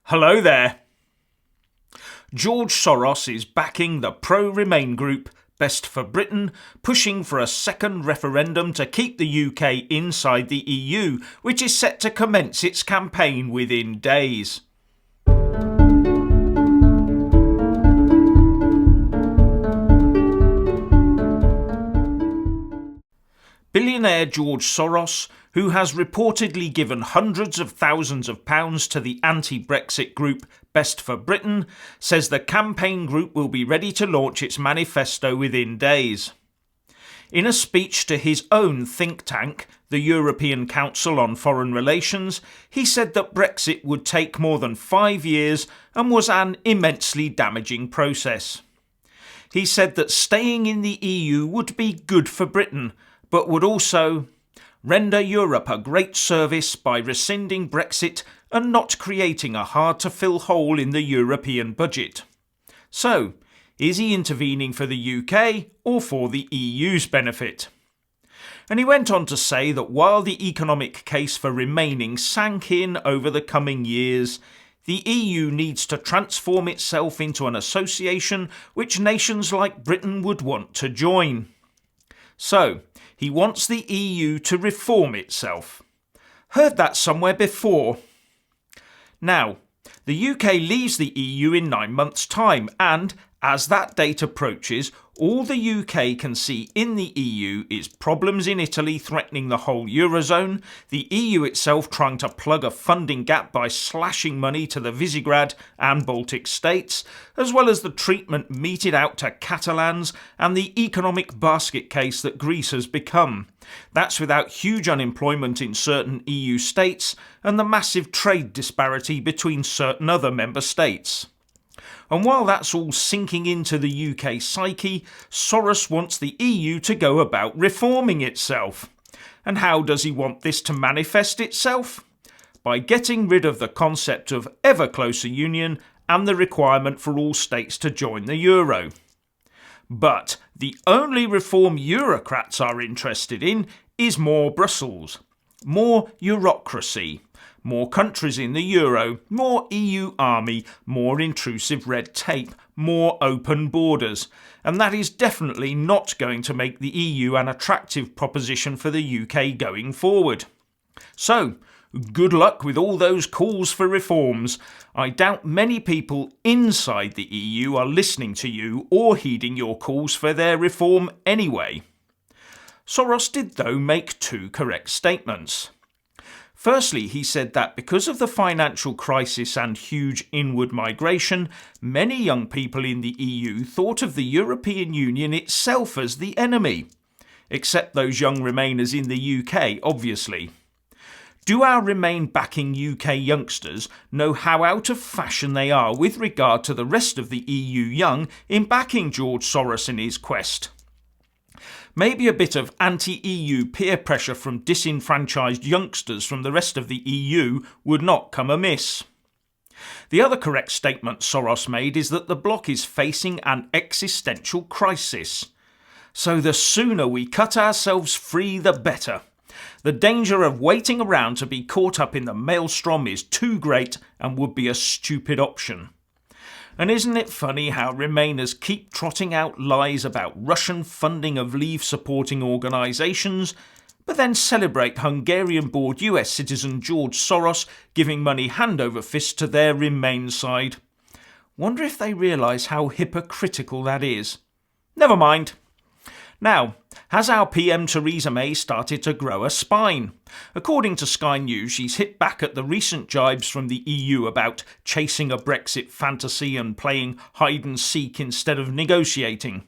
Hello there. George Soros is backing the pro-Remain group Best for Britain, pushing for a second referendum to keep the UK inside the EU, which is set to commence its campaign within days. Billionaire George Soros, who has reportedly given hundreds of thousands of pounds to the anti-Brexit group Best for Britain, says the campaign group will be ready to launch its manifesto within days. In a speech to his own think tank, the European Council on Foreign Relations, he said that Brexit would take more than 5 years and was an immensely damaging process. He said that staying in the EU would be good for Britain, but would also render Europe a great service by rescinding Brexit and not creating a hard-to-fill hole in the European budget. So, is he intervening for the UK or for the EU's benefit? And he went on to say that while the economic case for remaining sank in over the coming years, the EU needs to transform itself into an association which nations like Britain would want to join. So, he wants the EU to reform itself. Heard that somewhere before. Now, the UK leaves the EU in 9 months' time, and as that date approaches, all the UK can see in the EU is problems in Italy threatening the whole Eurozone, the EU itself trying to plug a funding gap by slashing money to the Visegrad and Baltic states, as well as the treatment meted out to Catalans and the economic basket case that Greece has become. That's without huge unemployment in certain EU states and the massive trade disparity between certain other member states. And while that's all sinking into the UK psyche, Soros wants the EU to go about reforming itself. And how does he want this to manifest itself? By getting rid of the concept of ever closer union and the requirement for all states to join the euro. But the only reform Eurocrats are interested in is more Brussels, more bureaucracy, more countries in the euro, more EU army, more intrusive red tape, more open borders. And that is definitely not going to make the EU an attractive proposition for the UK going forward. So, good luck with all those calls for reforms. I doubt many people inside the EU are listening to you or heeding your calls for their reform anyway. Soros did, though, make 2 correct statements. Firstly, he said that because of the financial crisis and huge inward migration, many young people in the EU thought of the European Union itself as the enemy. Except those young Remainers in the UK, obviously. Do our Remain backing UK youngsters know how out of fashion they are with regard to the rest of the EU young in backing George Soros in his quest? Maybe a bit of anti-EU peer pressure from disenfranchised youngsters from the rest of the EU would not come amiss. The other correct statement Soros made is that the bloc is facing an existential crisis. So the sooner we cut ourselves free, the better. The danger of waiting around to be caught up in the maelstrom is too great and would be a stupid option. And isn't it funny how Remainers keep trotting out lies about Russian funding of Leave-supporting organisations, but then celebrate Hungarian-born US citizen George Soros giving money hand over fist to their Remain side? Wonder if they realise how hypocritical that is. Never mind. Now, has our PM Theresa May started to grow a spine? According to Sky News, she's hit back at the recent jibes from the EU about chasing a Brexit fantasy and playing hide and seek instead of negotiating.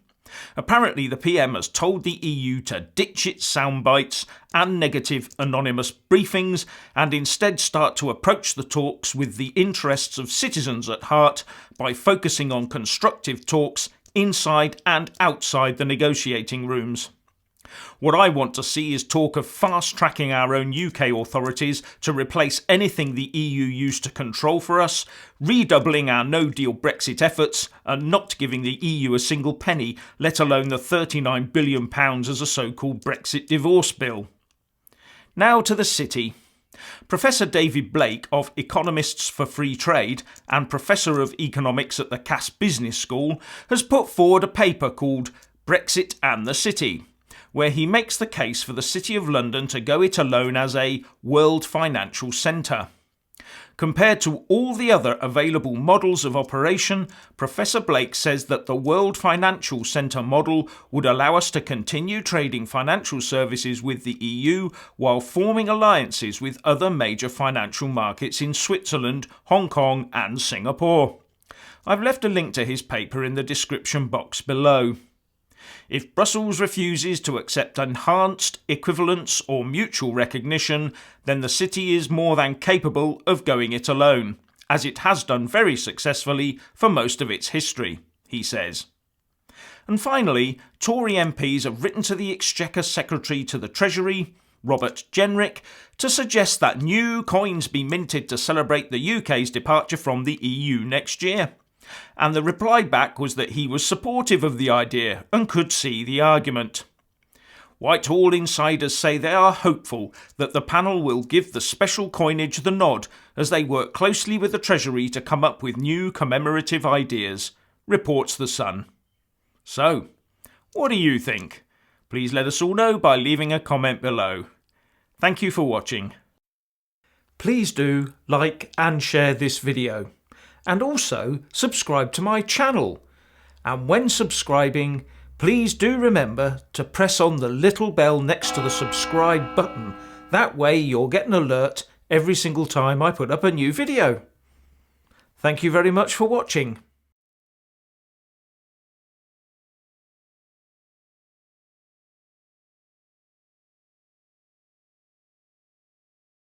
Apparently, the PM has told the EU to ditch its sound bites and negative anonymous briefings and instead start to approach the talks with the interests of citizens at heart by focusing on constructive talks inside and outside the negotiating rooms. What I want to see is talk of fast-tracking our own UK authorities to replace anything the EU used to control for us, redoubling our no-deal Brexit efforts, and not giving the EU a single penny, let alone the £39 billion as a so-called Brexit divorce bill. Now to the city. Professor David Blake of Economists for Free Trade and Professor of Economics at the Cass Business School has put forward a paper called Brexit and the City, where he makes the case for the City of London to go it alone as a world financial centre. Compared to all the other available models of operation, Professor Blake says that the World Financial Centre model would allow us to continue trading financial services with the EU while forming alliances with other major financial markets in Switzerland, Hong Kong and Singapore. I've left a link to his paper in the description box below. If Brussels refuses to accept enhanced equivalence or mutual recognition, then the city is more than capable of going it alone, as it has done very successfully for most of its history, he says. And finally, Tory MPs have written to the Exchequer Secretary to the Treasury, Robert Jenrick, to suggest that new coins be minted to celebrate the UK's departure from the EU next year. And the reply back was that he was supportive of the idea and could see the argument. Whitehall insiders say they are hopeful that the panel will give the special coinage the nod as they work closely with the Treasury to come up with new commemorative ideas, reports The Sun. So, what do you think? Please let us all know by leaving a comment below. Thank you for watching. Please do like and share this video. And also subscribe to my channel. And when subscribing, please do remember to press on the little bell next to the subscribe button. That way you'll get an alert every single time I put up a new video. Thank you very much for watching.